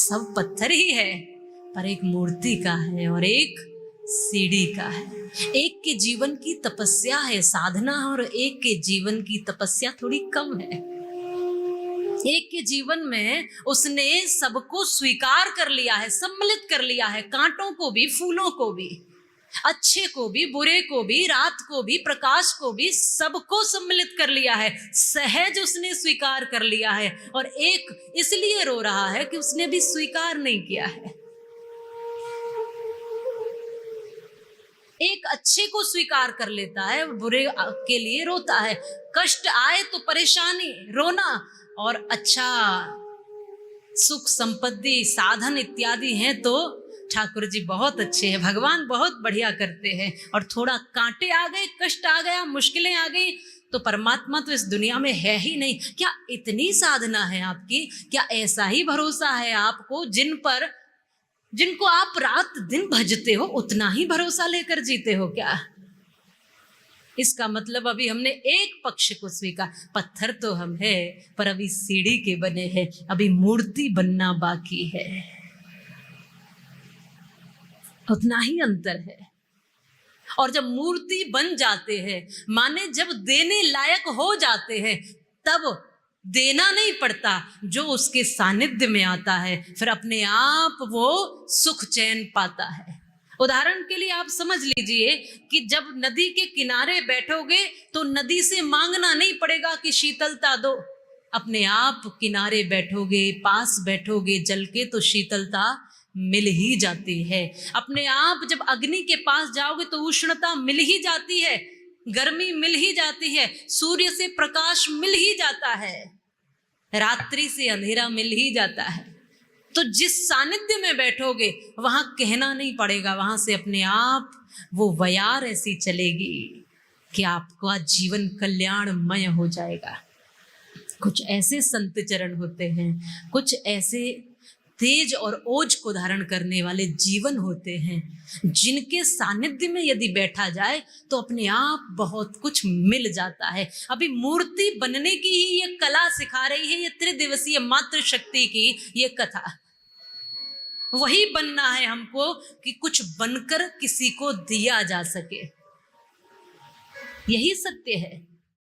सब पत्थर ही है, पर एक मूर्ति का है और एक सीढ़ी का है। एक के जीवन की तपस्या है साधना, और एक के जीवन की तपस्या थोड़ी कम है। एक के जीवन में उसने सबको स्वीकार कर लिया है, सम्मिलित कर लिया है, कांटों को भी, फूलों को भी, अच्छे को भी, बुरे को भी, रात को भी, प्रकाश को भी, सबको सम्मिलित कर लिया है, सहज उसने स्वीकार कर लिया है। और एक इसलिए रो रहा है कि उसने भी स्वीकार नहीं किया है। एक अच्छे को स्वीकार कर लेता है, बुरे के लिए रोता है। कष्ट आए तो परेशानी, रोना, और अच्छा सुख संपत्ति साधन इत्यादि हैं तो ठाकुर जी बहुत अच्छे हैं, भगवान बहुत बढ़िया करते हैं। और थोड़ा कांटे आ गए, कष्ट आ गया, मुश्किलें आ गई, तो परमात्मा तो इस दुनिया में है ही नहीं। क्या इतनी साधना है आपकी? क्या ऐसा ही भरोसा है आपको जिनको आप रात दिन भजते हो, उतना ही भरोसा लेकर जीते हो क्या? इसका मतलब अभी हमने एक पक्ष को स्वीकार, पत्थर तो हम है पर अभी सीढ़ी के बने हैं, अभी मूर्ति बनना बाकी है। उतना ही अंतर है। और जब मूर्ति बन जाते हैं, माने जब देने लायक हो जाते हैं, तब देना नहीं पड़ता, जो उसके सानिध्य में आता है फिर अपने आप वो सुख चैन पाता है। उदाहरण के लिए आप समझ लीजिए कि जब नदी के किनारे बैठोगे तो नदी से मांगना नहीं पड़ेगा कि शीतलता दो, अपने आप किनारे बैठोगे, पास बैठोगे जल के तो शीतलता मिल ही जाती है। अपने आप जब अग्नि के पास जाओगे तो उष्णता मिल ही जाती है, गर्मी मिल ही जाती है, सूर्य से प्रकाश मिल ही जाता है, रात्रि से अंधेरा मिल ही जाता है। तो जिस सानिध्य में बैठोगे वहां कहना नहीं पड़ेगा, वहां से अपने आप वो वयार ऐसी चलेगी कि आपका जीवन कल्याणमय हो जाएगा। कुछ ऐसे संत चरण होते हैं, कुछ ऐसे तेज और ओज को धारण करने वाले जीवन होते हैं, जिनके सानिध्य में यदि बैठा जाए तो अपने आप बहुत कुछ मिल जाता है। अभी मूर्ति बनने की ही ये कला सिखा रही है ये त्रिदिवसीय मातृ शक्ति की ये कथा। वही बनना है हमको कि कुछ बनकर किसी को दिया जा सके, यही सत्य है।